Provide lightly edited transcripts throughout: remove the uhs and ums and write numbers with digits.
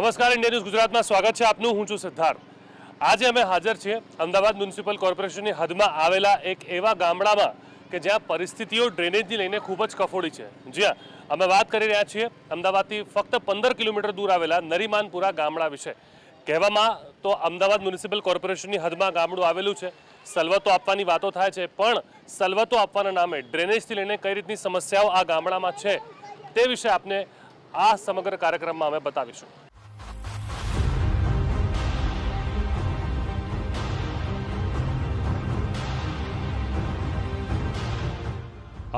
નમસ્કાર, India news ગુજરાતમાં સ્વાગત છે આપનું. હું છું સિદ્ધાર્થ. આજે અમે હાજર છીએ અમદાવાદ મ્યુનિસિપલ કોર્પોરેશનની હદમાં આવેલા એક એવા ગામડામાં કે જ્યાં પરિસ્થિતિઓ ડ્રેનેજથી લઈને ખૂબ જ કફોડી છે. જ્યાં અમે વાત કરી રહ્યા છીએ અમદાવાદથી ફક્ત 15 કિલોમીટર દૂર આવેલા નરીમાનપુરા ગામડા વિશે. કહેવામાં તો અમદાવાદ મ્યુનિસિપલ કોર્પોરેશનની હદમાં ગામડું આવેલું છે. સવલતો આપવાની વાતો થાય છે, પણ સવલતો આપવાના નામે ડ્રેનેજથી લઈને કઈ રીતની સમસ્યાઓ આ ગામડામાં છે તે વિશે આપને આ સમગ્ર કાર્યક્રમમાં અમે બતાવીશું.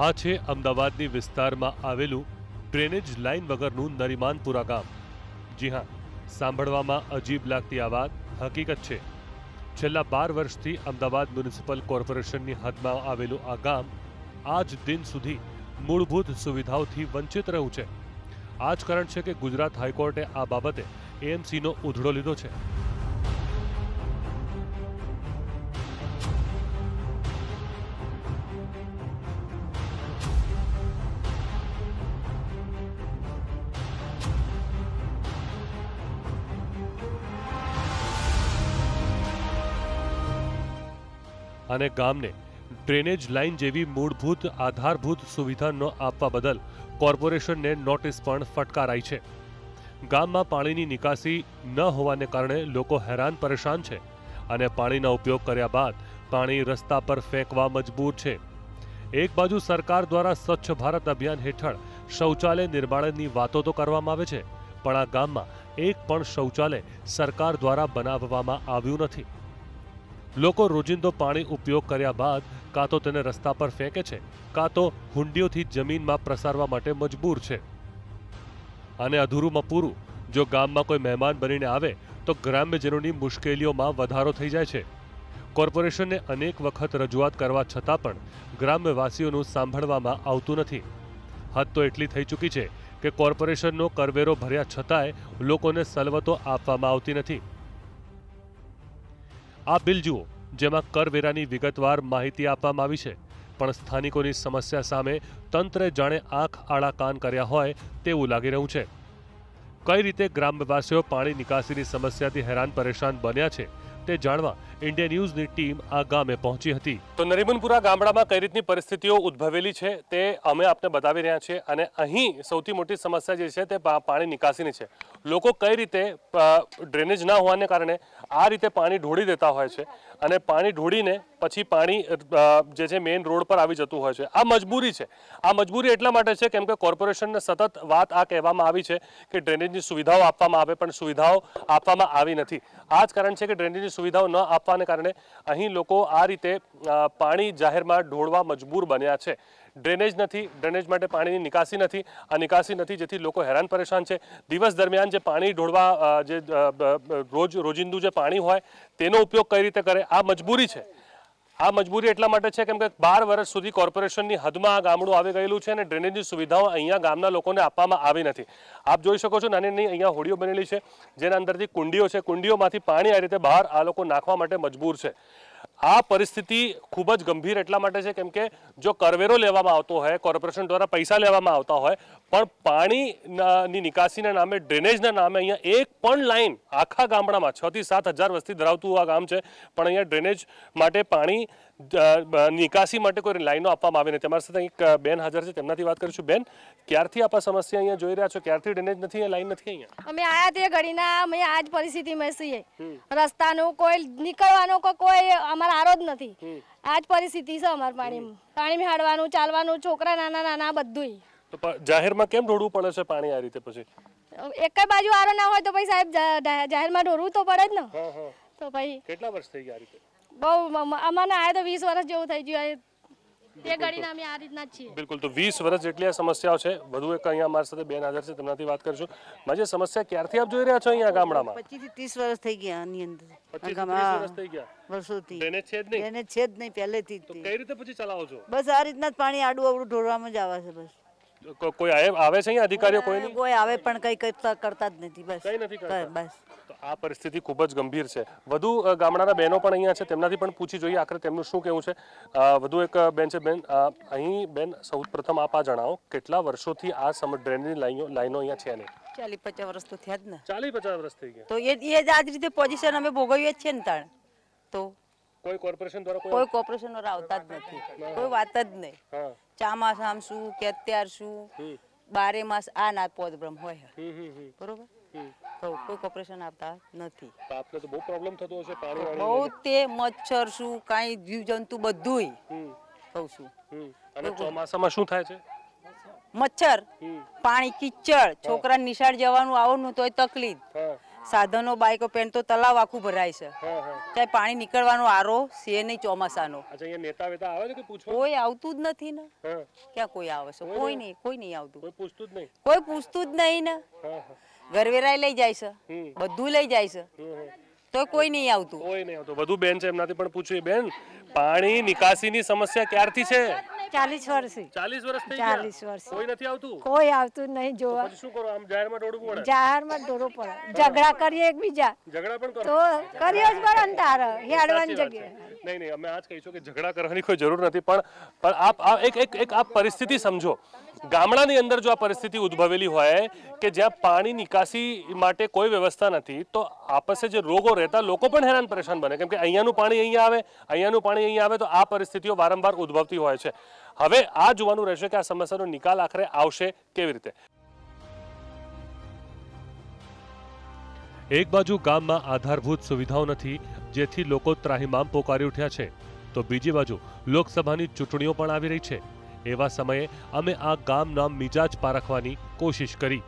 આ છે અમદાવાદની વિસ્તારમાં આવેલું ડ્રેનેજ લાઇન વગરનું નરીમાનપુરા ગામ. જી હા, સાંભળવામાં અજીબ લાગતી આ વાત હકીકત છે. છેલ્લા 12 વર્ષથી અમદાવાદ મ્યુનિસિપલ કોર્પોરેશનની હદમાં આવેલું આ ગામ આજ દિન સુધી મૂળભૂત સુવિધાઓથી વંચિત રહ્યું છે. આ જ કારણ છે કે ગુજરાત હાઈકોર્ટે આ બાબતે એએમસીનો ઉધડો લીધો છે. અને ગામને ડ્રેનેજ લાઇન જેવી મૂળભૂત આધારભૂત સુવિધા ન આપવા બદલ કોર્પોરેશનને નોટિસ પણ ફટકારાઈ છે. ગામમાં પાણીની નિકાસી ન હોવાને કારણે લોકો હેરાન પરેશાન છે અને પાણીનો ઉપયોગ કર્યા બાદ પાણી રસ્તા પર ફેંકવા મજબૂર છે. એક બાજુ સરકાર દ્વારા સ્વચ્છ ભારત અભિયાન હેઠળ શૌચાલય નિર્માણની વાતો તો કરવામાં આવે છે, પણ આ ગામમાં એક પણ શૌચાલય સરકાર દ્વારા બનાવવામાં આવ્યું નથી. લોકો રોજિંદો પાણી ઉપયોગ કર્યા બાદ કાં તો તેને રસ્તા પર ફેંકે છે, કાં તો હુંડીઓથી જમીનમાં પ્રસારવા માટે મજબૂર છે. અને અધૂરુંમાં પૂરું, જો ગામમાં કોઈ મહેમાન બનીને આવે તો ગ્રામ્યજનોની મુશ્કેલીઓમાં વધારો થઈ જાય છે. કોર્પોરેશનને અનેક વખત રજૂઆત કરવા છતાં પણ ગ્રામ્યવાસીઓનું સાંભળવામાં આવતું નથી. હદ તો એટલી થઈ ચૂકી છે કે કોર્પોરેશનનો કરવેરો ભર્યા છતાંય લોકોને સવલતો આપવામાં આવતી નથી. આ બિલ જુઓ, જેમાં કરવેરાની વિગતવાર માહિતી આપવામાં આવી છે, પણ સ્થાનિકોની સમસ્યા સામે તંત્રે જાણે આંખ આડા કાન કર્યા હોય તેવું લાગી રહ્યું છે. કઈ રીતે ગ્રામવાસીઓ પાણી નિકાસીની સમસ્યાથી હેરાન પરેશાન બન્યા છે તે જાણવા ઇન્ડિયા ન્યૂઝની ટીમ આ ગામે પહોંચી હતી. તો નરીમનપુરા ગામડામાં કઈ રીતની પરિસ્થિતિઓ ઉદ્ભવેલી છે તે અમે આપને બતાવી રહ્યા છીએ. અને અહીં સૌથી મોટી સમસ્યા જે છે તે પાણી નિકાસીની છે. લોકો કઈ રીતે ડ્રેનેજ ના હોવાને કારણે આ રીતે પાણી ઢોળી દેતા હોય છે અને પાણી ઢોળીને પછી પાણી જે છે મેઇન રોડ પર આવી જતું હોય છે. આ મજબૂરી છે. આ મજબૂરી એટલા માટે છે કેમ કે કોર્પોરેશનને સતત વાત આ કહેવામાં આવી છે કે ડ્રેનેજની સુવિધાઓ આપવામાં આવે, પણ સુવિધાઓ આપવામાં આવી નથી. આ જ કારણ છે કે ડ્રેનેજની સુવિધાઓ ન આપવાને કારણે અહીં લોકો આ રીતે પાણી જાહેરમાં ઢોળવા મજબૂર બન્યા છે. ડ્રેનેજ નથી, ડ્રેનેજ માટે પાણીની નિકાસી નથી. આ નિકાસી નથી જેથી લોકો હેરાન પરેશાન છે. દિવસ દરમિયાન જે પાણી ઢોળવા જે રોજિંદુ જે પાણી હોય તેનો ઉપયોગ કઈ રીતે કરે, આ મજબૂરી છે. આ મજબૂરી એટલા માટે છે કેમ કે 12 વર્ષ સુધી કોર્પોરેશનની હદમાં આ ગામડું આવી ગયેલું છે અને ડ્રેનેજની સુવિધાઓ અહીંયા ગામના લોકોને આપવામાં આવી નથી. આપ જોઈ શકો છો, નાની નાની અહીંયા હોડીઓ બનેલી છે જેના અંદરથી કુંડીઓ છે. કુંડીઓમાંથી પાણી આ રીતે બહાર આ લોકો નાખવા માટે મજબૂર છે. આ પરિસ્થિતિ ખૂબ જ ગંભીર એટલા માટે છે કેમ કે જો કરવેરો લેવામાં આવતો હોય, કોર્પોરેશન દ્વારા પૈસા લેવામાં આવતા હોય, પણ પાણીની નિકાસીના નામે, ડ્રેનેજના નામે અહીંયા એક પણ લાઈન આખા ગામડામાં 6 થી 7 હજાર વસ્તી ધરાવતું આ ગામ છે, પણ અહીંયા ડ્રેનેજ માટે પાણી નિકાસી માટે કોઈ લાઈનો આપવામાં આવી નથી. અમારી સાથે એક બેન હાજર છે, તેમનાથી વાત કરીશું. બેન, ક્યારથી આપ આ સમસ્યા અહીંયા જોઈ રહ્યા છો? ક્યારથી ડ્રેનેજ નથી, લાઈન નથી અહીંયા? અમે આયા તે ઘડીના અમે આજ પરિસ્થિતિમાં છીએ. રસ્તાનો કોઈ નીકળવાનો કોઈ અમારા આરો જ નથી. આજ પરિસ્થિતિ છે અમાર પાણી હાડવાનું, ચાલવાનું, છોકરા નાના નાના બધું. તો જાહેરમાં કેમ ઢોળવું પડે છે પાણી આ રીતે? પછી એક જ બાજુ આરો ના હોય તો પછી સાહેબ જાહેરમાં ઢોળવું તો પડે જ ને. તો પછી કેટલા વર્ષ થઈ ગયા આ રીતે? બહુ અમારે આયા તો 20 વર્ષ જેવું થઈ ગયું. તે ઘડીના અમે આ રીતના જ છીએ. બિલકુલ. તો 20 વર્ષ જેટલી આ સમસ્યાઓ છે. વધુ એક અહીંયા અમારી સાથે બેન હાજર છે, તેમનાથી વાત કરીશું. માજી, સમસ્યા ક્યારથી આપ જોઈ રહ્યા છો અહીંયા ગામડામાં? 25 થી 30 વર્ષ થઈ ગયા આની અંદર. 25 થી 30 વર્ષ થઈ ગયા વર્ષોથી. ડ્રેનેજ છે જ નહીં? ડ્રેનેજ છે જ નહીં પહેલેથી. તો કઈ રીતે પછી ચલાવો છો? બસ આ રીતના જ પાણી આડું અવડું ઢોળવામાં જ આવે છે બસ. કોઈ આવે છે અહીંયા અધિકારીઓ? કોઈ નહીં, કોઈ આવે પણ કઈ કરતા જ નથી. બસ કઈ નથી કરતા. બસ તો આ પરિસ્થિતિ ખૂબ જ ગંભીર છે. વધુ ગામડાના બહેનો પણ અહીંયા છે, તેમનાથી પણ પૂછી જોઈએ આખરે તેમનું શું કહેવું છે. વધુ એક બેન છે. બેન, અહીં બેન સૌ પ્રથમ આપ આ જણાવો, કેટલા વર્ષોથી આ ડ્રેનેજની લાઈનો અહીંયા છે નહીં? 40-50 વર્ષ તો થયા જ ને. 40-50 વર્ષ થઈ ગયા. તો એ જ આ જ રીતે પોઝિશન અમે ભોગવીએ જ છીએ ને તાણ. તો કોઈ કોર્પોરેશન દ્વારા કોઈ કોર્પોરેશન વાળા આવતા જ નથી, કોઈ વાત જ નહીં. ચોમાસામાં શું કે અત્યાર શું 12 માસ આ ના પોદબ્રહ્મ હોય, બરોબર? તો કોઈ કોર્પોરેશન આવતા નથી. આપને તો બહુ પ્રોબ્લેમ થતો હશે પાણી? બહુ તે મચ્છર શું કાંઈ જીવજંતુ બધુંય કહું છું. અને ચોમાસામાં શું થાય છે? મચ્છર, પાણી, કિચડ, છોકરા નિશાળ જવાનું આવવાનું તોય તકલીફ, સાધનો બાઈકો પેન તો તલાવ આખું ભરાય છે. ચાહે પાણી નીકળવાનો આરો છે નહીં ચોમાસાનો. નેતા વેતા આવે છે કે પૂછવા? કોઈ આવતું જ નથી ને. ક્યાં કોઈ આવે છે? કોઈ નહીં આવતું. કોઈ પૂછતું જ નહીં. કોઈ પૂછતું જ નહીં ને. ઘરવેરાય લઈ જાય છે, બધું લઈ જાય છે, તો કોઈ નહીં આવતું. કોઈ નહીં આવતું. વધુ બેન છે, એમનાથી પણ પૂછ્યું. બેન, પાણી નિકાસીની સમસ્યા ક્યારથી છે? 40 વર્ષથી. 40 વર્ષ થઈ ગયા. 40 વર્ષ કોઈ નથી આવતું. કોઈ આવતું નહીં જોવા. શું કરો? આમ જાહેરમાં દોડવું પડે? જાહેરમાં દોડવું પડે, ઝઘડા કરીએ એકબીજા ઝઘડા પણ કરો તો કરીએ જ પડે ને તારે હેડવાની જગ્યાએ. નહીં, અમે આજ કહીશું કે ઝઘડા કરવાની કોઈ જરૂર નથી, પણ આપ એક આપ પરિસ્થિતિ સમજો. ગામડાની અંદર જો આ પરિસ્થિતિ ઉદ્ભવેલી હોય કે જ્યાં પાણી નિકાસી માટે કોઈ વ્યવસ્થા નથી, તો આપસે જે રોગો રહેતા લોકો પણ હેરાન પરેશાન બને, કેમ કે અહીંયાનું પાણી અહીંયા આવે, અહીંયાનું પાણી અહીંયા આવે, તો આ પરિસ્થિતિઓ વારંવાર ઉદ્ભવતી હોય છે. હવે આ જોવાનું રહેશે કે આ સમસ્યાનો નિકાલ આખરે આવશે કેવી રીતે. એક બાજુ ગામમાં આધારભૂત સુવિધાઓ નથી, જેથી લોકો ત્રાહિમામ પોકારી ઉઠ્યા છે, તો બીજી બાજુ લોકસભાની ચૂંટણીઓ પણ આવી રહી છે. એવા સમયે અમે આ ગામના મિજાજ પારખવાની કોશિશ કરી.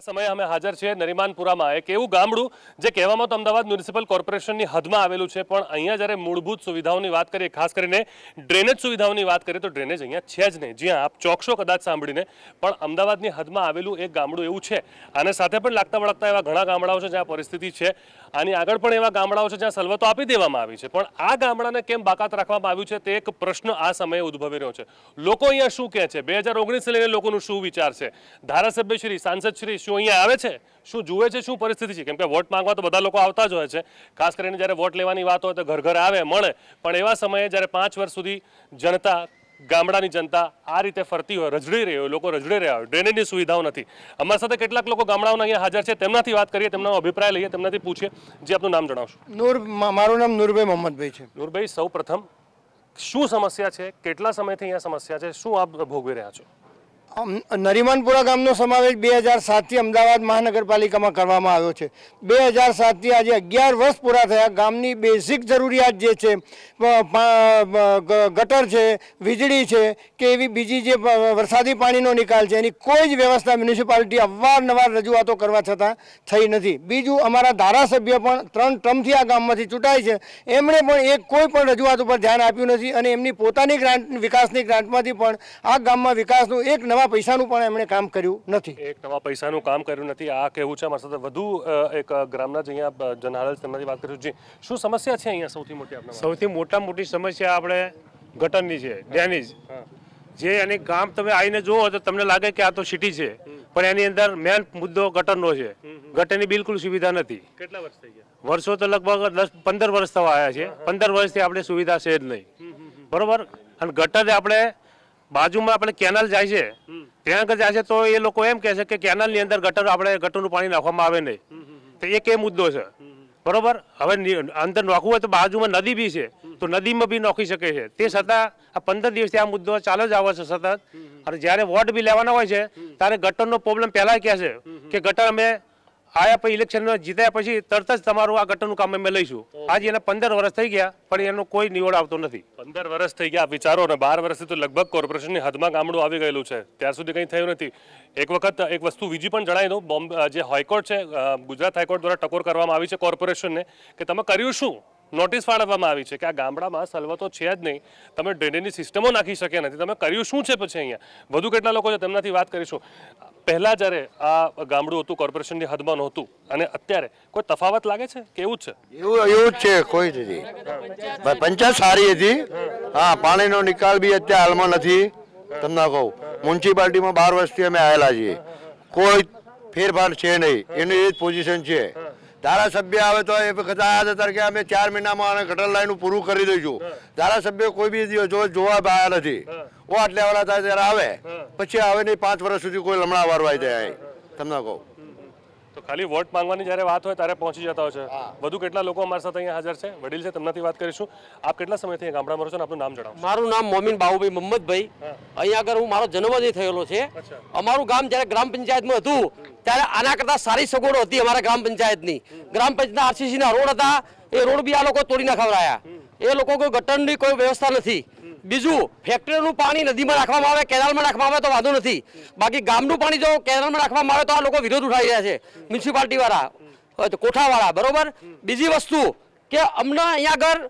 સમયે અમે હાજર છીએ નરીમાનપુરામાં, એક એવું ગામડું જે કહેવામાં તો અમદાવાદ મ્યુનિસિપલ કોર્પોરેશનની હદમાં આવેલું છે, પણ અહીંયા જ્યારે મૂળભૂત સુવિધાઓની વાત કરીએ, ખાસ કરીને ડ્રેનેજ સુવિધાઓની વાત કરીએ, તો ડ્રેનેજ અહીંયા છે જ નહીં. જ્યાં આપ ચોકશો કદાચ સાંભળીને, પણ અમદાવાદની હદમાં આવેલું એક ગામડું એવું છે. આને સાથે પણ લાગતા વળગતા એવા ઘણા ગામડાઓ છે જ્યાં પરિસ્થિતિ છે. આની આગળ પણ એવા ગામડાઓ છે જ્યાં સવલતો આપી દેવામાં આવી છે, પણ આ ગામડાને કેમ બાકાત રાખવામાં આવ્યું છે તે એક પ્રશ્ન આ સમયે ઉદ્ભવી રહ્યો છે. લોકો અહીંયા શું કહે છે? 2019 લઈને લોકોનું શું વિચાર છે? ધારાસભ્ય શ્રી, સાંસદ શ્રી શું અહીંયા આવે છે? શું જુએ છે? શું પરિસ્થિતિ છે? કેમ કે વોટ માંગવા તો બધા લોકો આવતા જ હોય છે. ખાસ કરીને જ્યારે વોટ લેવાની વાત હોય તો ઘર ઘર આવે, મળે, પણ એવા સમયે જ્યારે 5 વર્ષ સુધી જનતા, ગામડાની જનતા આ રીતે ફરતી હોય, રજડી રહી હોય, લોકો રજડી રહ્યા હોય, ડ્રેનેજની સુવિધાઓ નથી. અમારી સાથે કેટલાક લોકો ગામડાઓના અહીંયા હાજર છે, તેમનાથી વાત કરીએ, તેમનો અભિપ્રાય લઈએ, તેમનાથી પૂછીએ. જે આપનું નામ જણાવશો? મારું નામ નૂરભાઈ મોહમ્મદભાઈ છે. નૂરભાઈ, સૌ પ્રથમ શું સમસ્યા છે? કેટલા સમયથી અહીંયા સમસ્યા છે? શું આપ ભોગવી રહ્યા છો? નરીમાનપુરા ગામનો સમાવેશ 2007થી અમદાવાદ મહાનગરપાલિકામાં કરવામાં આવ્યો છે. 2007થી આજે 11 વર્ષ પૂરા થયા. ગામની બેઝિક જરૂરિયાત જે છે, ગટર છે, વીજળી છે કે એવી બીજી જે વરસાદી પાણીનો નિકાલ છે, એની કોઈ જ વ્યવસ્થા મ્યુનિસિપાલિટી અવારનવાર રજૂઆતો કરવા છતાં થઈ નથી. બીજું, અમારા ધારાસભ્ય પણ 3 ટર્મથી આ ગામમાંથી ચૂંટાય છે, એમણે પણ કોઈ પણ રજૂઆત ઉપર ધ્યાન આપ્યું નથી, અને એમની પોતાની ગ્રાન્ટ, વિકાસની ગ્રાન્ટમાંથી પણ આ ગામમાં વિકાસનું એક નવા પૈસાનું પણ એમણે કામ કર્યું નથી. એક નવા પૈસાનું કામ કર્યું નથી, આ કહેવું છે. અમારી સાથે વધુ એક ગ્રામના જ અહીંયા જનહાલ તેમનાથી વાત કરીશું. જી, શું સમસ્યા છે અહીંયા સૌથી મોટી? આપણે સૌથી મોટી સમસ્યા આપણે ગટરની છે, ડ્રેનેજ. જે અને ગામ તમે આવીને જુઓ તો તમને લાગે કે આ તો સિટી છે, પણ એની અંદર મેન મુદ્દો ગટરનો છે. ગટરની બિલકુલ સુવિધા નથી. કેટલા વર્ષ થઈ ગયા? વર્ષો તો લગભગ 10-15 વર્ષ થવા આવ્યા છે. 15 વર્ષથી આપણે સુવિધા છે જ નહીં, બરોબર. અને ગટર આપણે બાજુમાં આપણે કેનાલ જાય છે, ત્યાં આગળ જાય છે, તો એ લોકો એમ કહે છે કે કેનાલની અંદર ગટરનું પાણી નાખવામાં આવે નહીં. તો એક એ મુદ્દો છે, બરોબર. હવે અંદર નાખવું હોય તો બાજુમાં નદી બી છે, તો નદીમાં બી નાખી શકે છે. તે છતાં આ 15 દિવસથી આ મુદ્દો ચાલે જ આવે છે સતત. અને જ્યારે વોટ બી લેવાના હોય છે ત્યારે ગટરનો પ્રોબ્લેમ પહેલા કહે છે કે ગટર અમે આયા પછી ઇલેક્શન જીત્યા પછી તરત જ તમારું આ ગટરનું કામ અમે લઈશું. આજે એને 15 વર્ષ થઈ ગયા, પણ એનો કોઈ નિવડ આવતો નથી. 15 વર્ષ થઈ ગયા, વિચારો ને. 12 વર્ષથી તો લગભગ કોર્પોરેશનની હદમાં ગામડું આવી ગયેલું છે, ત્યાર સુધી કંઈ થયું નથી. એક વખત એક વસ્તુ બીજી પણ જણાવી દઉં. જે હાઈકોર્ટ છે, ગુજરાત હાઈકોર્ટ દ્વારા ટકોર કરવામાં આવી છે કોર્પોરેશનને કે તમે કર્યું શું. નોટિસ ફાળવવામાં આવી છે કે આ ગામડામાં સવલતો છે જ નહીં, તમે ડ્રેનેજની સિસ્ટમો નાખી શક્યા નથી, તમે કર્યું શું છે પછી અહીંયા? વધુ કેટલા લોકો છે તેમનાથી વાત કરીશું. પહેલા જ્યારે આ ગામડું હતું કોર્પોરેશનની હદમાં નહોતું અને અત્યારે કોઈ તફાવત લાગે છે કે એવું જ છે? એવું જ છે, કોઈ નથી. પંચાયત સારી હતી, હા. પાણીનો નિકાલ બી અત્યારે હાલમાં નથી. તમને કહું, મ્યુનિસિપાલિટીમાં 12 વર્ષથી અમે આવેલા છીએ, કોઈ ફેરફાર છે નહીં, એની એ જ પોઝિશન છે. ધારાસભ્ય આવે તો એ કદાચ હતા કે અમે 4 મહિનામાં ગટર લાઈન પૂરું કરી દઈશું. ધારાસભ્ય કોઈ બી જોવા આવ્યા નથી. વોટ લેવાના થાય ત્યારે આવે, પછી આવે નહીં. 5 વર્ષ સુધી કોઈ લમણા વારવાઈ જાય. તમને કહું તો ખાલી વોટ માંગવાની જ્યારે વાત હોય ત્યારે પહોંચી જતા હોય છે. વધુ કેટલા લોકો અમારી સાથે અહીંયા હાજર છે? વડીલ છે, તેમનાથી વાત કરીશું. આપ કેટલા સમયથી અહીંયા ગામડામાં રહો છો? આપનું નામ જણાવો. મારું નામ મોમીન બાબુભાઈ મહમ્મદભાઈ. અહીંયા આગળ હું મારો જન્મ જ થયેલો છે. અમારું ગામ જ્યારે ગ્રામ પંચાયતમાં હતું ત્યારે આના કરતા સારી સગવડો હતી અમારા ગ્રામ પંચાયતની. ગ્રામ પંચાયતના આરસીસીના રોડ હતા, એ રોડ બી આ લોકો તોડી નાખવરાયા. એ લોકો કોઈ ગટરની કોઈ વ્યવસ્થા નથી. બીજું, ફેક્ટરીનું પાણી નદીમાં નાખવામાં આવે, કેનાલમાં નાખવામાં આવે તો વાંધો નથી. બાકી ગામનું પાણી જો કેનાલમાં નાખવામાં આવે તો આ લોકો વિરોધ ઉઠાવી રહ્યા છે, મ્યુનિસિપાલિટી વાળા, કોઠાવાળા. બરોબર. બીજી વસ્તુ કે અમને અહીંયા આગળ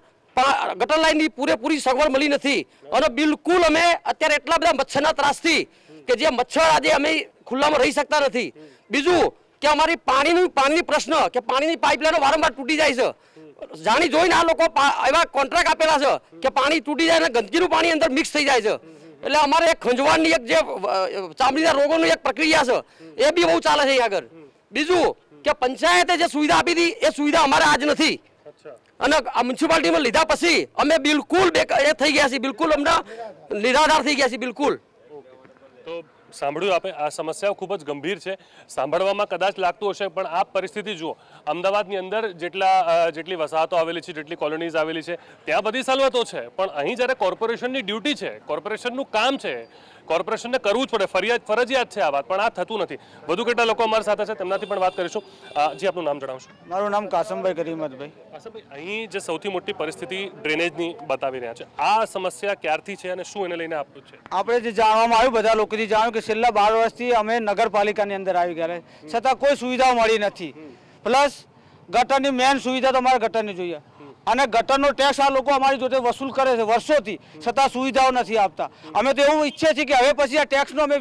ગટર લાઈનની પૂરેપૂરી સગવડ મળી નથી. અને બિલકુલ અમે અત્યારે એટલા બધા મચ્છરના ત્રાસથી કે જે મચ્છર આજે અમે ખુલ્લામાં રહી શકતા નથી. બીજું કે અમારી પાણીની પ્રશ્ન કે પાણીની પાઇપલાઈનો વારંવાર તૂટી જાય છે. જાણી જોઈને આ લોકો એવા કોન્ટ્રાક્ટ આપેલા છે કે પાણી તૂટી જાય અને ગંદકીનું પાણી અંદર મિક્સ થઈ જાય છે. એટલે અમારે એક ખંજવાળની એક જે ચામડીના રોગોની એક પ્રક્રિયા છે એ બી બહુ ચાલે છે અહીંયા આગળ. બીજું કે પંચાયતે જે સુવિધા આપી હતી એ સુવિધા અમારે આજ નથી. અને આ મ્યુનિસિપાલિટીમાં લીધા પછી અમે બિલકુલ એ થઈ ગયા છીએ, બિલકુલ અમને નિરાધાર થઈ ગયા છીએ બિલકુલ. તો સાંભળ્યું આપે, આ સમસ્યાઓ ખૂબ જ ગંભીર છે. સાંભળવામાં કદાચ લાગતું હશે, પણ આ પરિસ્થિતિ જુઓ. અમદાવાદની અંદર જેટલી વસાહતો આવેલી છે, જેટલી કોલોનીઝ આવેલી છે, ત્યાં બધી સવલતો છે. પણ અહીં જ્યારે કોર્પોરેશનની ડ્યુટી છે, કોર્પોરેશનનું કામ છે, કોર્પોરેશનને કરવું જ પડે, ફરજિયાત છે આ વાત, પણ આ થતું નથી. વધુ કેટલા લોકો અમારી સાથે છે તેમનાથી પણ વાત કરીશું. જી, આપનું નામ જણાવશો? મારું નામ કાસમભાઈ કરીમતભાઈ. કાસમભાઈ, અહીં જે સૌથી મોટી પરિસ્થિતિ ડ્રેનેજની બતાવી રહ્યા છે, આ સમસ્યા ક્યારથી છે અને શું એને લઈને આપ્યું છે? આપણે જે જાણવામાં આવ્યું, બધા લોકોથી જાણ્યું કે છેલ્લા 12 વર્ષથી અમે નગરપાલિકાની અંદર આવી ગયા, છતાં કોઈ સુવિધાઓ મળી નથી. પ્લસ ગટરની મેન સુવિધા તો અમારે ગટરની જોઈએ, અને ગટરનો ટેક્સ આ લોકો અમારી જોડે વસૂલ કરે છે વર્ષોથી, છતાં સુવિધાઓ નથી આપતા. અમે તો એવું ઈચ્છીએ છીએ કે હવે પછી આ ટેક્સનો અમે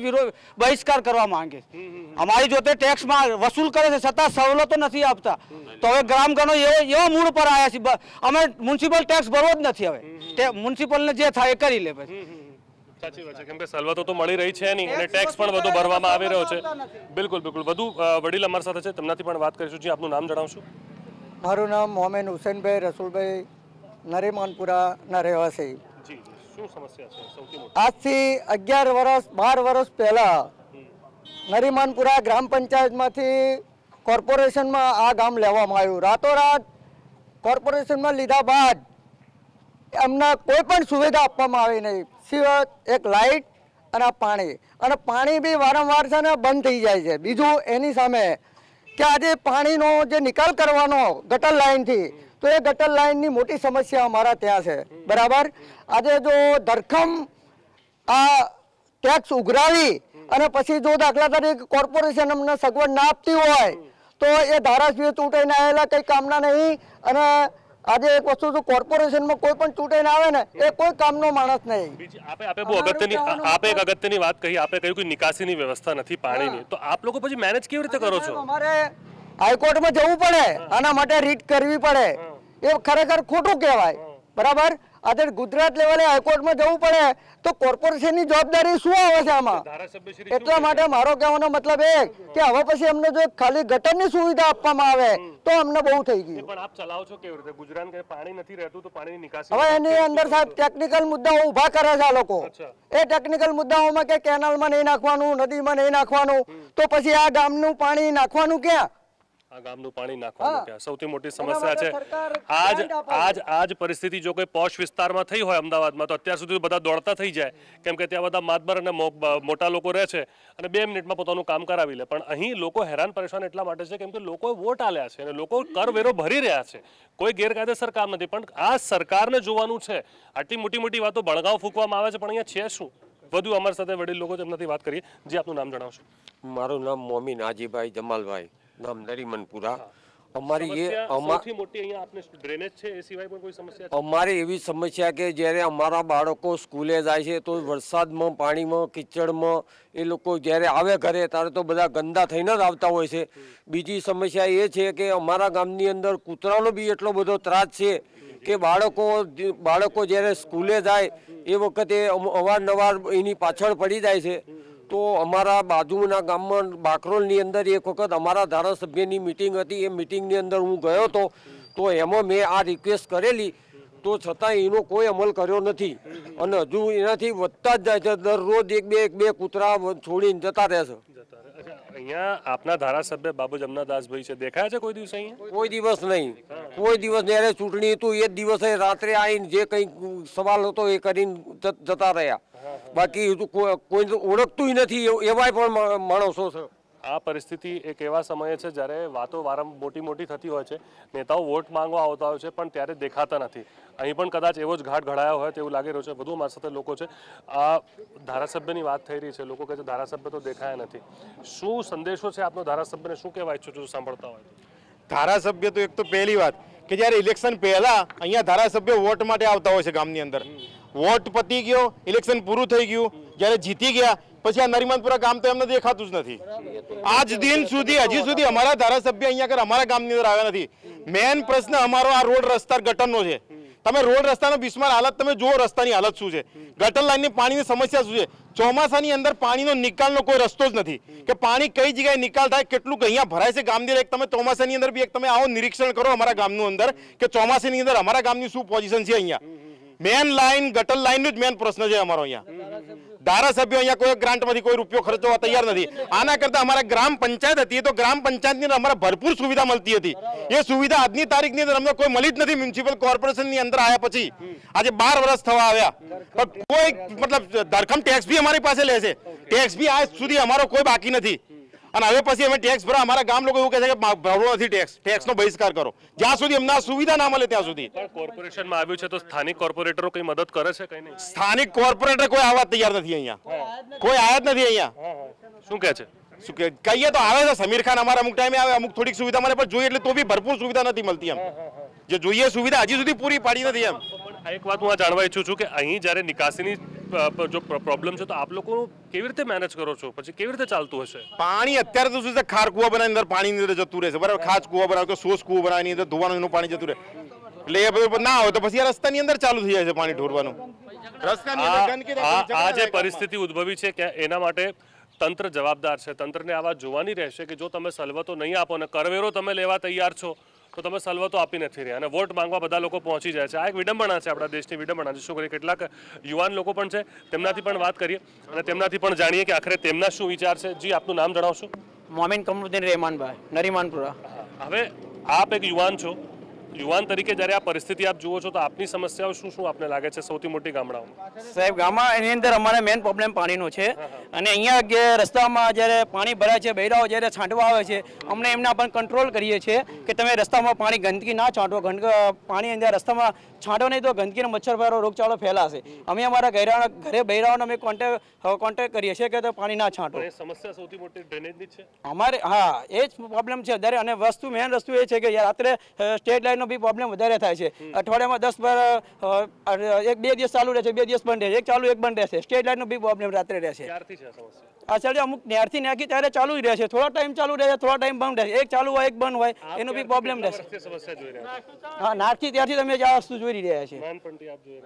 બહિષ્કાર કરવા માંગીએ. અમારી જોડે ટેક્સમાં વસૂલ કરે છે છતાં સવલતો નથી આપતા. તો હવે ગ્રામજનો એવા મૂળ પર આવ્યા છે, અમે મ્યુનિસિપલ ટેક્સ ભરવો જ નથી. હવે મ્યુનિસિપલને જે થાય એ કરી લે પછી. સાચી વાત છે, કેમ કે સવલતો તો મળી રહી છે નહીં અને ટેક્સ પણ વધુ ભરવામાં આવી રહ્યો છે. બિલકુલ બિલકુલ. વધુ વડીલ અમારી સાથે છે, તેમનાથી પણ વાત કરીશું. જી, આપનું નામ જણાવશો? મારું નામ મોમેન હુસેનભાઈ રસુલભાઈ, નરીમાનપુરાના રહેવાસી. જી, શું સમસ્યા છે સૌથી મોટી? આજથી 11 વર્ષ 12 વર્ષ પહેલા નરીમાનપુરા ગ્રામ પંચાયતમાંથી કોર્પોરેશનમાં આ ગામ લેવામાં આવ્યું. રાતોરાત કોર્પોરેશનમાં લીધા બાદ એમને કોઈ પણ સુવિધા આપવામાં આવી નહીં, સિવાય એક લાઇટ અને પાણી. અને પાણી બી વારંવાર છે ને બંધ થઈ જાય છે. બીજું એની સામે કે આજે પાણીનો જે નિકાલ કરવાનો ગટર લાઈનથી, તો એ ગટર લાઈનની મોટી સમસ્યા અમારા ત્યાં છે. બરાબર. આજે જો ધરખમ આ ટેક્સ ઉઘરાવી અને પછી જો દાખલા તરીકે કોર્પોરેશન અમને સગવડ ના આપતી હોય તો એ ધારાસભ્ય ચૂંટાઈને આવેલા કંઈ કામના નહીં. અને આજે એક વસ્તુ જો કોર્પોરેશનમાં કોઈ પણ ચૂંટાઈને આવે ને એ કોઈ કામનો માણસ નહીં. આપે એક અગત્યની વાત કહી, આપે કહ્યું કે નિકાસીની વ્યવસ્થા નથી પાણીની, તો આપ લોકો પછી મેનેજ કેવી રીતે કરો છો? અમારે હાઈકોર્ટમાં જવું પડે, આના માટે રીટ કરવી પડે. એ ખરેખર ખોટું કહેવાય. બરાબર. આજે ગુજરાત લેવલે હાઈકોર્ટમાં જવું પડે તો કોર્પોરેશનની જવાબદારી શું આવે છે આમાં? એટલા માટે મારો કહેવાનો મતલબ એ કે હવે પછી અમને જો ખાલી ગટરની સુવિધા આપવામાં આવે તો અમને બહુ થઈ ગયું. પણ આપ ચલાવો છો કેવી રીતે? ગુજરાત કે પાણી નથી રહેતું તો પાણીની નિકાસી. હવે એની અંદર સાહેબ ટેકનિકલ મુદ્દાઓ ઊભા કરે છે આ લોકો. એ ટેકનિકલ મુદ્દાઓમાં કે કેનાલમાં નહીં નાખવાનું, નદીમાં નહીં નાખવાનું, તો પછી આ ગામનું પાણી નાખવાનું ક્યાં? આ ગામનું પાણી નાખવાનું ક્યાં? સૌથી મોટી સમસ્યા છે. આજ પરિસ્થિતિ જો કોઈ પોશ વિસ્તારમાં થઈ હોય અમદાવાદમાં, તો અત્યાર સુધી બધા દોડતા થઈ જાય, કેમ કે ત્યાં બધા માતબર અને મોટા લોકો રહે છે અને 2 મિનિટમાં પોતાનું કામ કરાવી લે. પણ અહીં લોકો હેરાન પરેશાન એટલા માટે છે કેમ કે લોકોએ વોટ આલ્યા છે અને લોકો કરવેરો ભરી રહ્યા છે. કોઈ ગેરકાયદેસર કામ નથી, પણ આ સરકારને જોવાનું છે. આટલી મોટી મોટી વાતો બળગાવ ફૂંકવામાં આવે છે, પણ અહીંયા છે શું? વધુ અમારી સાથે વડીલ લોકો તેમનાથી વાત કરીએ. જે આપનું નામ જણાવશો? મારું નામ મોમીન હાજીભાઈ જમાલભાઈ, નામ નરીમનપુરા. સૌથી મોટી અહીંયા આપને ડ્રેનેજ છે એ સિવાય પણ કોઈ સમસ્યા છે? અમારે એવી સમસ્યા કે જ્યારે અમારા બાળકો સ્કૂલે જાય છે તો વરસાદમાં પાણીમાં કીચડમાં એ લોકો જ્યારે આવે ઘરે ત્યારે તો બધા ગંદા થઈને જ આવતા હોય છે. બીજી સમસ્યા એ છે કે અમારા ગામની અંદર કૂતરાનો બી એટલો બધો ત્રાસ છે કે બાળકો જ્યારે સ્કૂલે જાય એ વખતે અવારનવાર એની પાછળ પડી જાય છે. તો અમારા બાજુના ગામમાં બાકરોલની અંદર એક વખત અમારા ધારાસભ્યની મિટિંગ હતી. એ મિટિંગની અંદર હું ગયો હતો તો એમાં મેં આ રિક્વેસ્ટ કરેલી, તો છતાં એનો કોઈ અમલ કર્યો નથી અને હજુ એનાથી વધતા જ જાય છે. દરરોજ એક બે કૂતરા છોડીને જતા રહે છે. અહીંયા આપના ધારાસભ્ય બાબુ જમનાદાસભાઈ છે, દેખાયા છે કોઈ દિવસ અહીંયા? કોઈ દિવસ નહીં, કોઈ દિવસ જ્યારે ચૂંટણી હતું એ જ દિવસે રાત્રે આવીને જે કંઈ સવાલ હતો એ કરીને જતા રહ્યા. બાકી કોઈ ઓળખતું નથી એવાય પણ માણસો છે. આ પરિસ્થિતિ એક એવા સમયે છે જ્યારે વાતો વારંવાર મોટી થતી હોય છે, નેતાઓ વોટ માંગવા આવતા હોય છે પણ ત્યારે દેખાતા નથી. અહીં પણ કદાચ એવો જ ઘાટ ઘડાયો હોય તેવું લાગી રહ્યું છે. વધુ મારી સાથે લોકો છે. આ ધારાસભ્યની વાત થઈ રહી છે, લોકો કહે છે ધારાસભ્ય તો દેખાયા નથી. શું સંદેશો છે આપનો ધારાસભ્યને, શું કહેવા ઈચ્છો છો સાંભળતા હોય? ધારાસભ્ય તો એક તો પહેલી વાત કે જ્યારે ઇલેક્શન પહેલા અહીંયા ધારાસભ્ય વોટ માટે આવતા હોય છે ગામની અંદર. વોટ પતી ગયો, ઇલેક્શન પૂરું થઈ ગયું, જ્યારે જીતી ગયા પછી આ નરીમાનપુરા ગામ તો એમને દેખાતું જ નથી. આજ દિન સુધી હજી સુધી અમારા ધારાસભ્ય અહીંયા અમારા ગામની અંદર આવ્યા નથી. મેન પ્રશ્ન અમારો આ રોડ રસ્તા ગટરનો છે. તમે રોડ રસ્તાનો બિસ્માર હાલત તમે જુઓ, રસ્તાની હાલત શું છે, ગટર લાઈનની પાણીની સમસ્યા શું છે. ચોમાસાની અંદર પાણીનો નિકાલનો કોઈ રસ્તો જ નથી કે પાણી કઈ જગ્યાએ નિકાલ થાય, કેટલું અહીંયા ભરાય છે ગામની અંદર. એક તમે ચોમાસાની અંદર બી એક તમે આવો નિરીક્ષણ કરો અમારા ગામનું અંદર કે ચોમાસાની અંદર અમારા ગામની શું પોઝિશન છે. અહીંયા મેન લાઈન ગટર લાઈનનો જ મેન પ્રશ્ન છે અમારો. અહીંયા ધારાસભ્યો અહીંયા કોઈ ગ્રાન્ટમાંથી કોઈ રૂપિયો ખર્ચવા તૈયાર નથી. આના કરતા અમારા ગ્રામ પંચાયત હતી તો ગ્રામ પંચાયતની અંદર અમારે ભરપૂર સુવિધા મળતી હતી. એ સુવિધા આજની તારીખની અંદર અમને કોઈ મળી જ નથી. મ્યુનિસિપલ કોર્પોરેશનની અંદર આવ્યા પછી આજે 12 વર્ષ થવા આવ્યા પણ કોઈ મતલબ ધરખમ ટેક્સ બી અમારી પાસે લે છે. ટેક્સ બી આજ સુધી અમારો કોઈ બાકી નથી. અને હવે પછી અમે ટેક્સ ભરા, અમારા ગામ લોકો એવું કહે છે કે ભરવો નથી ટેક્સનો બહિષ્કાર કરો જ્યાં સુધી અમને આ સુવિધા ના મળે ત્યાં સુધી. કોર્પોરેશનમાં આવ્યું છે તો સ્થાનિક કોર્પોરેટરો કઈ મદદ કરે છે? કઈ નહીં. સ્થાનિક કોર્પોરેટર કોઈ આવવા તૈયાર નથી. અહીંયા કોઈ આવ્યા જ નથી. અહીંયા શું કહે છે? શું કે કહીએ તો આવે છે. સમીર ખાન અમારા અમુક ટાઈમે આવે, અમુક થોડીક સુવિધા મળે પણ જોઈએ એટલે તો બી ભરપૂર સુવિધા નથી મળતી. એમ જે જોઈએ સુવિધા હજી સુધી પૂરી પાડી નથી. એમ એક વાત હું આ જાણવા ઈચ્છું છું કે અહીં જ્યારે નિકાસીની જો પ્રોબ્લેમ છે તો આપ લોકો કેવી રીતે મેનેજ કરો છો? પછી કેવી રીતે ચાલતું હશે? પાણી અત્યારે તો શું છે, ખાર કુવા બનાવીને અંદર પાણીની અંદર જતું રહે છે. બરાબર, ખાસ કુવા બનાવે તો સોસ કુવો બનાવીની અંદર ધોવાનું એનું પાણી જતું રહે. એટલે એ બધું ના હોય તો પછી રસ્તાની અંદર ચાલુ થઈ જાય છે પાણી ઢોરવાનું. આ જે પરિસ્થિતિ ઉદ્ભવી છે કે એના માટે તંત્ર જવાબદાર છે. તંત્રને આ વાત જોવાની રહેશે કે જો તમે સવલતો નહીં આપો ને કરવેરો તમે લેવા તૈયાર છો તો તમે સવલતો આપી નથી રહ્યા અને વોટ માંગવા બધા લોકો પહોંચી જાય છે. આ એક વિડંબના છે, આપણા દેશની વિડંબના છે. શું કરીએ, કેટલાક યુવાન લોકો પણ છે, તેમનાથી પણ વાત કરીએ અને તેમનાથી પણ જાણીએ કે આખરે તેમના શું વિચાર છે. જી, આપનું નામ જણાવશો? મોમિન કમરુદ્દીન રહેમાનભાઈ, નરીમાનપુરા. હવે આપ એક યુવાન છો, યુવાન તરીકે જ્યારે આ પરિસ્થિતિ આપ જુઓ છો તો આપની સમસ્યાઓ શું શું આપને લાગે છે સૌથી મોટી ગામડાઓમાં? સાહેબ, ગામમાં એની અંદર અમારે મેન પ્રોબ્લેમ પાણીનો છે અને અહીંયા રસ્તામાં જ્યારે પાણી ભરાય છે, બૈરાઓ જ્યારે છાંટવા આવે છે અમને એમના પણ કંટ્રોલ કરીએ છીએ કે તમે રસ્તામાં પાણી ગંદકી ના છાંટો. પાણી અંદર રસ્તામાં છાંટો નહીં તો ગંદકીનો મચ્છરવાળો રોગચાળો ફેલાશે. અમે અમારા ઘરે બૈરાઓને અમે કોન્ટેક્ટ કરીએ છીએ કે પાણી ના છાંટો. સમસ્યા સૌથી મોટી ડ્રેનેજની છે અમારે. હા, એ જ પ્રોબ્લેમ છે અત્યારે. અને મેન વસ્તુ એ છે કે રાત્રે સ્ટેટ લાઇનનો બી પ્રોબ્લેમ વધારે થાય છે. અઠવાડિયામાં 1-2 દિવસ ચાલુ રહે છે, 2 દિવસ બંધ રહે છે, એક ચાલુ એક બંધ રહેશે. સ્ટેટ લાઇનનો બી પ્રોબ્લેમ રાત્રે રહેશે. અસલ અમુક નેરથી નાખી ત્યારે ચાલુ જ રહેશે, થોડો ટાઈમ ચાલુ રહેશે, થોડો ટાઈમ બંધ રહેશે. એક ચાલુ હોય એક બંધ હોય એનો બી પ્રોબ્લેમ રહેશે. હા, નાખથી ત્યારથી તમે આ વસ્તુ જોઈ રહ્યા છે.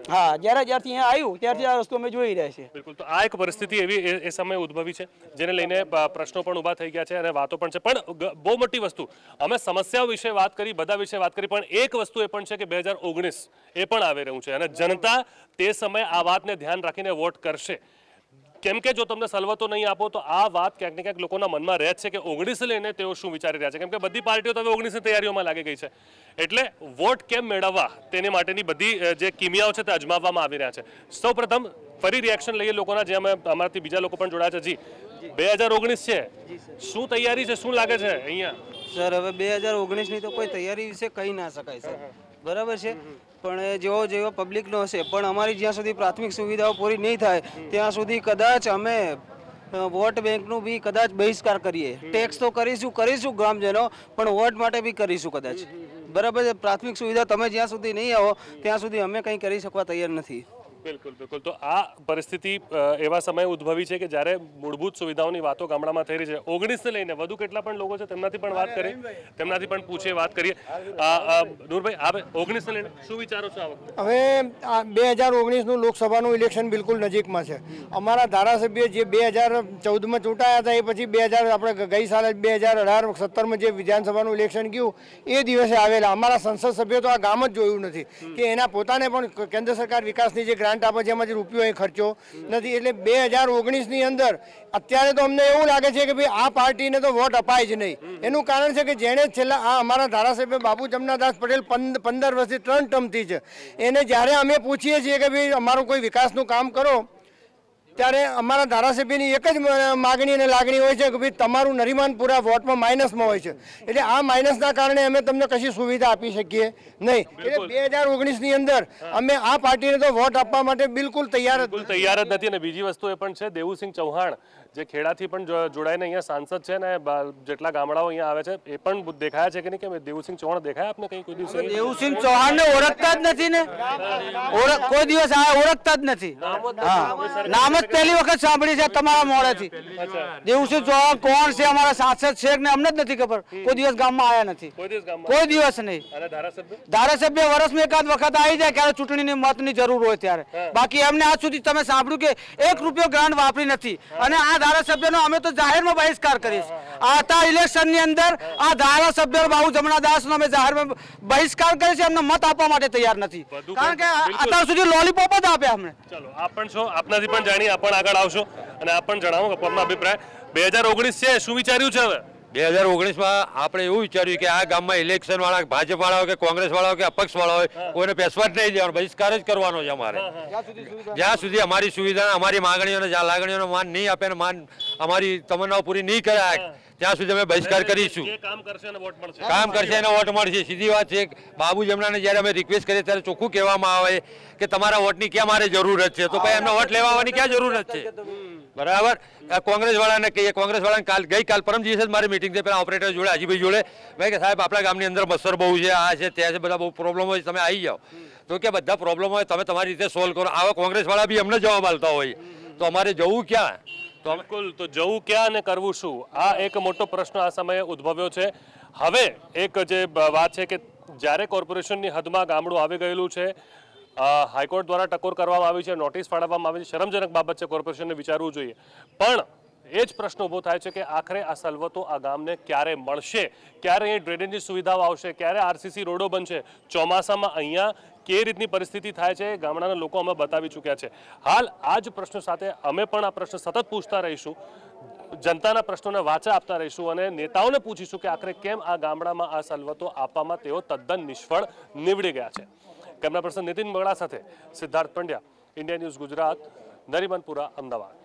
હા, જ્યારથી અહીંયા આવ્યું ત્યારથી આ વસ્તુ અમે જોઈ રહ્યા છીએ. બિલકુલ. તો આ એક પરિસ્થિતિ એવી એ સમયે ઉદ્ભવી છે જેને લઈને પ્રશ્નો પણ ઊભા થઈ ગયા છે અને વાતો પણ છે. પણ બહુ મોટી વસ્તુ, અમે સમસ્યાઓ વિશે વાત કરી, બધા વિશે વાત કરી, પણ એક વસ્તુ એ પણ છે કે 2019 એ પણ આવી રહ્યું છે અને જનતા તે સમયે આ વાતને ધ્યાન રાખીને વોટ કરશે. કેમ કે જો તમને સવલતો નહીં આપો તો આ વાત ક્યાંક ને ક્યાંક લોકોના મનમાં રહે છે કે 19 લઈને તેઓ શું વિચારી રહ્યા છે. કેમ કે બધી પાર્ટીઓ તો હવે 19ની તૈયારીઓમાં લાગી ગઈ છે. એટલે વોટ કેમ મેળવવા તેને માટેની બધી જે કિમિયાઓ છે તે અજમાવવામાં આવી રહ્યા છે. સૌપ્રથમ ફરી રિએક્શન લઈએ લોકોના, જે અમે અમારાથી બીજા લોકો પણ જોડાયા છે. જી, 2019 છે, શું તૈયારી છે, શું લાગે છે અહીંયા? સર, હવે 2019ની તો કોઈ તૈયારી વિશે કહી ના શકાય સર, બરાબર છે. પણ જેવો પબ્લિકનો હશે, પણ અમારી જ્યાં સુધી પ્રાથમિક સુવિધાઓ પૂરી નહીં થાય ત્યાં સુધી કદાચ અમે વોટ બેંકનું બી કદાચ બહિષ્કાર કરીએ. ટેક્સ તો કરીશું ગ્રામજનો, પણ વોટ માટે બી કરીશું કદાચ. બરાબર છે. પ્રાથમિક સુવિધા તમે જ્યાં સુધી નહીં આવો ત્યાં સુધી અમે કંઈ કરી શકવા તૈયાર નથી. બિલકુલ બિલકુલ. તો આ પરિસ્થિતિ એવા સમયે ઉદ્ભવી છે કે જ્યારે મૂળભૂત સુવિધાઓની વાતો ગામડામાં થઈ રહી છે. 19ને લઈને વધુ કેટલા પણ લોકો છે તેમનાથી પણ વાત કરીએ, તેમનાથી પણ પૂછીએ, વાત કરીએ. નૂરભાઈ, આ 19ને લઈને શું વિચારો છો આ વખતે? હવે આ 2019નું લોકસભાનું ઇલેક્શન બિલકુલ નજીકમાં છે. અમારા ધારાસભ્ય જે 2014માં ચૂંટાયા હતા એ પછી 2000 આપણે ગઈ સાલે 2018-17માં જે વિધાનસભાનું ઇલેક્શન ગયું એ દિવસે આવેલા. અમારા સંસદ સભ્યો તો આ ગામ જ જોયું નથી કે એના પોતાને પણ કેન્દ્ર સરકાર વિકાસની જે ગ્રાન્ટ આપે છે એમાંથી રૂપિયો અહીં ખર્ચો નથી. એટલે 2019ની અંદર અત્યારે તો અમને એવું લાગે છે કે ભાઈ આ પાર્ટીને તો વોટ અપાય જ નહીં. એનું કારણ છે કે જેણે છેલ્લા આ અમારા ધારાસભ્ય બાબુ જમનાદાસ પટેલ 15 વર્ષથી 3 ટર્મથી છે, એને જ્યારે અમે પૂછીએ છીએ કે ભાઈ અમારું કોઈ વિકાસનું કામ કરો, ત્યારે અમારા ધારાસભ્યની એક જ માગણી અને લાગણી હોય છે કે ભાઈ તમારું નરીમાનપુરા વોટમાં માઇનસમાં હોય છે, એટલે આ માઇનસના કારણે અમે તમને કશી સુવિધા આપી શકીએ નહીં. એટલે 2019ની અંદર અમે આ પાર્ટીને તો વોટ આપવા માટે બિલકુલ તૈયાર જ નથી. અને બીજી વસ્તુ એ પણ છે, દેવુસિંહ ચૌહાણ જે ખેડાથી પણ જોડાઈને અહીંયા સાંસદ છે ને જેટલા ગામડાઓ અહીંયા આવે છે એ પણ દેખાયા છે કે નહીં? કે દેવુસિંહ ચૌહાણ દેખાયા આપને કઈ કોઈ દિવસ? દેવુસિંહ ચૌહાણને ઓળખતા જ નથી ને, કોઈ દિવસ આ ઓળખતા જ નથી. નામ જ પહેલી વખત સાંભળી છે તમારા મોઢેથી. દેવુસિંહ ચૌહાણ કોણ છે, અમારા સાંસદ છે ને અમને જ નથી ખબર. કોઈ દિવસ ગામમાં આવ્યા નથી, કોઈ દિવસ નહીં. ધારાસભ્ય વર્ષમાં એકાદ વખત આવી જાય ક્યારે ચૂંટણીની મતની જરૂર હોય ત્યારે. બાકી એમને આજ સુધી તમે સાંભળ્યું કે 1 રૂપિયો ગ્રાન્ટ વાપરી નથી. અને આ ધારાસભ્યનો અમે તો જાહેરમાં બહિષ્કાર કરીશ. આ ઇલેક્શનની અંદર આ ધારાસભ્ય બાબુ જમનાદાસનો અમે જાહેરમાં બહિષ્કાર કરીશ. એમને મત આપવા માટે તૈયાર નથી, કારણ કે અત્યાર સુધી લોલીપોપ જ આપ્યા અમને. ચલો આપ પણ છો, આપનાથી પણ જાણીએ, આપ પણ આગળ આવશો અને આપ પણ જણાવો કે આપનો અભિપ્રાય. 2019 છે, શું વિચાર્યું છે હવે? 2019માં આપણે એવું વિચાર્યું કે આ ગામમાં ઇલેક્શન વાળા ભાજપ વાળા હોય કે કોંગ્રેસ વાળા હોય કે અપક્ષ વાળા હોય કોઈને પેસવા જ નહીં દેવાનો, બહિષ્કાર જ કરવાનો છે અમારે. જ્યાં સુધી અમારી સુવિધા, અમારી માંગણીઓને જ્યાં લાગણીઓનો માન નહીં આપે ને અમારી તમન્નાઓ પૂરી નહીં કરાય ત્યાં સુધી અમે બહિષ્કાર કરીશું. કામ કરશે એને વોટ મળશે, સીધી વાત છે. બાબુ જમનાને જ્યારે અમે રિક્વેસ્ટ કરીએ ત્યારે ચોખ્ખું કહેવામાં આવે કે તમારા વોટની ક્યાં મારે જરૂરત છે, તો ભાઈ એમને વોટ લેવા આવવાની ક્યાં જરૂરત છે? બરાબર. કોંગ્રેસ વાળાને કહીએ, કોંગ્રેસ વાળાને ગઈકાલ પરમ દિવસે જ મારી મિટિંગ થઈ પેલા ઓપરેટર જોડે, હાજીભાઈ જોડે, ભાઈ કે સાહેબ આપણા ગામની અંદર મચ્છર બહુ છે, આ છે ત્યાં છે, બધા બહુ પ્રોબ્લેમ હોય, તમે આવી જાઓ. તો કે બધા પ્રોબ્લેમ હોય તમે તમારી રીતે સોલ્વ કરો. આવા કોંગ્રેસ વાળા બી અમને જવાબ આપતા હોય, તો અમારે જવું ક્યાં? બિલકુલ. તો જવું ક્યાં અને કરવું શું, આ એક મોટો પ્રશ્ન આ સમયે ઉદ્ભવ્યો છે. હવે એક જે વાત છે કે જ્યારે કોર્પોરેશનની હદમાં ગામડું આવી ગયેલું છે, હાઈકોર્ટ દ્વારા ટકોર કરવામાં આવી છે, નોટિસ ફાળવવામાં આવી છે, શરમજનક બાબત છે, કોર્પોરેશનને વિચારવું જોઈએ. પણ એ જ પ્રશ્ન ઊભો થાય છે કે આખરે આ સવલતો આ ગામને ક્યારે મળશે, ક્યારે અહીં ડ્રેનેજની સુવિધાઓ આવશે, ક્યારે આરસીસી રોડો બનશે? ચોમાસામાં અહીંયા કેવી રીતની પરિસ્થિતિ થાય છે ગામડાના લોકો અમે બતાવી ચૂક્યા છે. હાલ આ જ પ્રશ્ન સાથે અમે પણ આ પ્રશ્ન સતત પૂછતા રહીશું, જનતાના પ્રશ્નોને વાચા આપતા રહીશું અને નેતાઓને પૂછીશું કે આખરે કેમ આ ગામડામાં આ સવલતો આપવામાં તેઓ તદ્દન નિષ્ફળ નીવડી ગયા છે. કેમેરા પર્સન નીતિન બગડા સાથે સિદ્ધાર્થ પંડ્યા, ઇન્ડિયા ન્યૂઝ ગુજરાત, નરીમાનપુરા, અમદાવાદ.